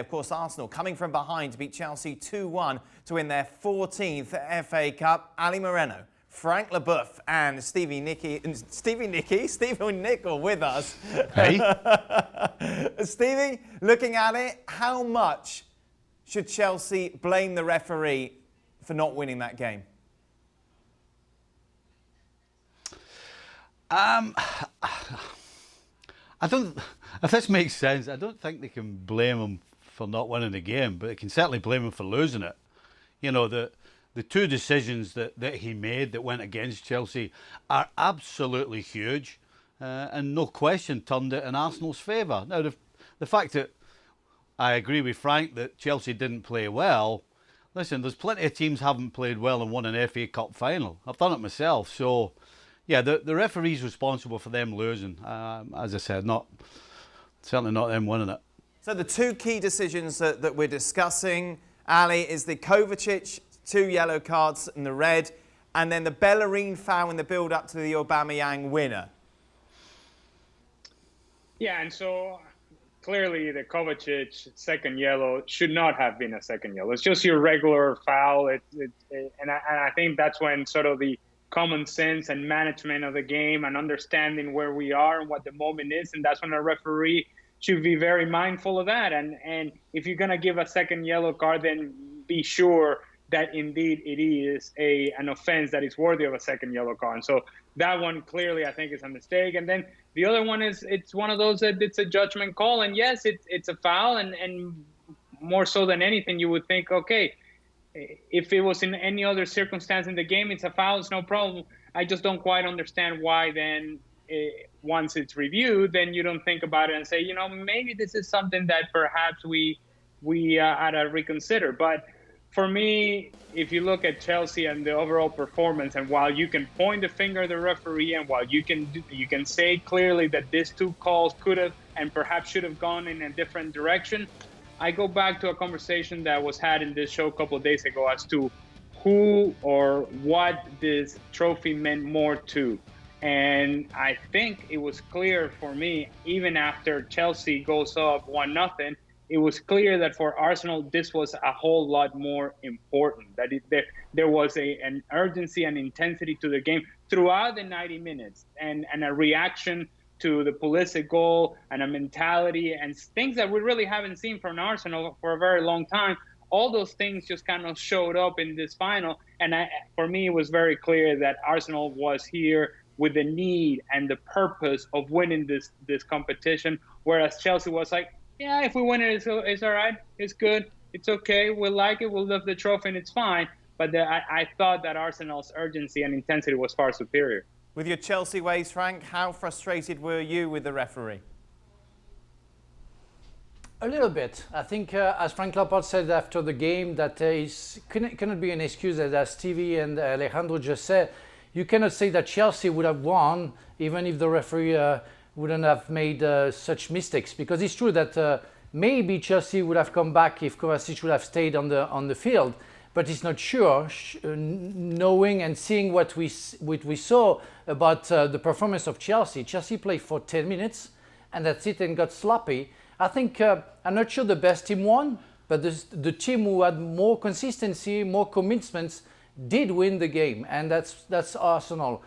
Of course, Arsenal coming from behind to beat Chelsea 2-1 to win their 14th FA Cup. Ali Moreno, Frank Leboeuf and Stevie Nicol with us. Hey. Stevie, looking at it, how much should Chelsea blame the referee for not winning that game? I don't, if this makes sense, I don't think they can blame him for not winning the game, but they can certainly blame him for losing it. You know, the two decisions that he made that went against Chelsea are absolutely huge and no question turned it in Arsenal's favour. Now, the fact that I agree with Frank that Chelsea didn't play well, listen, there's plenty of teams haven't played well and won an FA Cup final. I've done it myself, so yeah, the referee's responsible for them losing. As I said, certainly not them winning it. So the two key decisions that we're discussing, Ali, is the Kovacic 2 yellow cards and the red, and then the Bellerin foul in the build-up to the Aubameyang winner. Yeah, and so clearly the Kovacic second yellow should not have been a second yellow. It's just your regular foul. And I think that's when sort of the common sense and management of the game and understanding where we are and what the moment is, and that's when a referee should be very mindful of that. And if you're going to give a second yellow card, then be sure that indeed it is an offense that is worthy of a second yellow card. And so that one clearly I think is a mistake. And then the other one is it's one of those that it's a judgment call. And yes, it's a foul. And more so than anything, you would think, okay, if it was in any other circumstance in the game, it's a foul, it's no problem. I just don't quite understand why then once it's reviewed, then you don't think about it and say, you know, maybe this is something that perhaps we ought to reconsider. But for me, if you look at Chelsea and the overall performance, and while you can point the finger at the referee, and while you can say clearly that these two calls could have and perhaps should have gone in a different direction, I go back to a conversation that was had in this show a couple of days ago as to who or what this trophy meant more to. And I think it was clear for me, even after Chelsea goes up 1-0, it was clear that for Arsenal, this was a whole lot more important, that there was an urgency and intensity to the game throughout the 90 minutes and a reaction to the Pulisic goal and a mentality and things that we really haven't seen from Arsenal for a very long time. All those things just kind of showed up in this final. And for me, it was very clear that Arsenal was here with the need and the purpose of winning this competition, whereas Chelsea was like, yeah, if we win it, it's all right. It's good. It's okay. We'll like it. We'll lift the trophy and it's fine. But I thought that Arsenal's urgency and intensity was far superior. With your Chelsea ways, Frank, how frustrated were you with the referee? A little bit. I think, as Frank Lampard said after the game, that cannot be an excuse, as Stevie and Alejandro just said. You cannot say that Chelsea would have won even if the referee wouldn't have made such mistakes. Because it's true that maybe Chelsea would have come back if Kovacic would have stayed on the field. But it's not sure, knowing and seeing what we saw about the performance of Chelsea. Chelsea played for 10 minutes and that's it, and got sloppy. I think, I'm not sure the best team won, but the team who had more consistency, more commitments, did win the game, and that's Arsenal.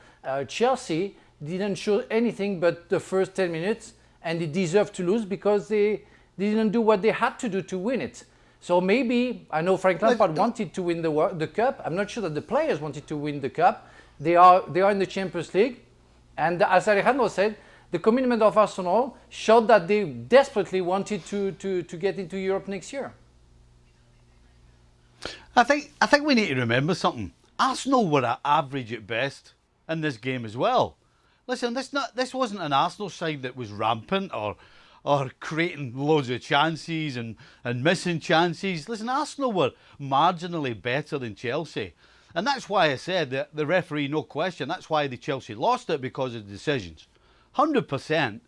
Chelsea didn't show anything but the first 10 minutes, and they deserved to lose because they didn't do what they had to do to win it. So maybe, I know Frank Lampard wanted to win the cup. I'm not sure that the players wanted to win the cup. They are in the Champions League, and as Alejandro said, the commitment of Arsenal showed that they desperately wanted to get into Europe next year. I think we need to remember something. Arsenal were average at best in this game as well. Listen, this wasn't an Arsenal side that was rampant or creating loads of chances and missing chances. Listen, Arsenal were marginally better than Chelsea. And that's why I said that the referee, no question, that's why the Chelsea lost it, because of the decisions. 100%.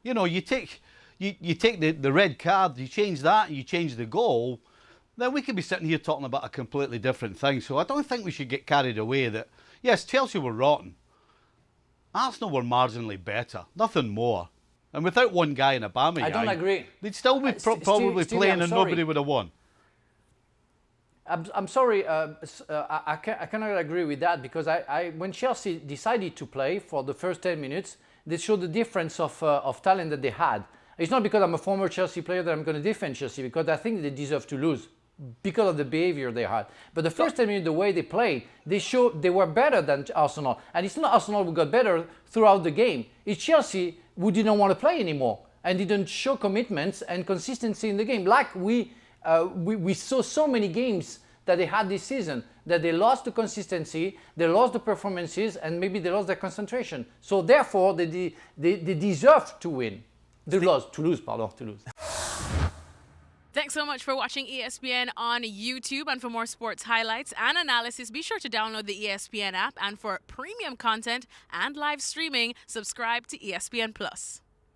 You know, you take the red card, you change that, you change the goal, then we could be sitting here talking about a completely different thing. So I don't think we should get carried away that, yes, Chelsea were rotten. Arsenal were marginally better, nothing more. And without one guy in Aubameyang, I don't agree. They'd still be probably Stevie, playing I'm and sorry. nobody would have won. I'm sorry, I cannot agree with that, because when Chelsea decided to play for the first 10 minutes, they showed the difference of talent that they had. It's not because I'm a former Chelsea player that I'm going to defend Chelsea, because I think they deserve to lose because of the behavior they had. But the first 10 minutes, the way they played, they showed they were better than Arsenal. And it's not Arsenal who got better throughout the game. It's Chelsea who didn't want to play anymore and didn't show commitments and consistency in the game. Like we saw so many games that they had this season, that they lost the consistency, they lost the performances, and maybe they lost their concentration. So therefore, they deserve to win. To lose. Thanks so much for watching ESPN on YouTube. And for more sports highlights and analysis, be sure to download the ESPN app. And for premium content and live streaming, subscribe to ESPN Plus.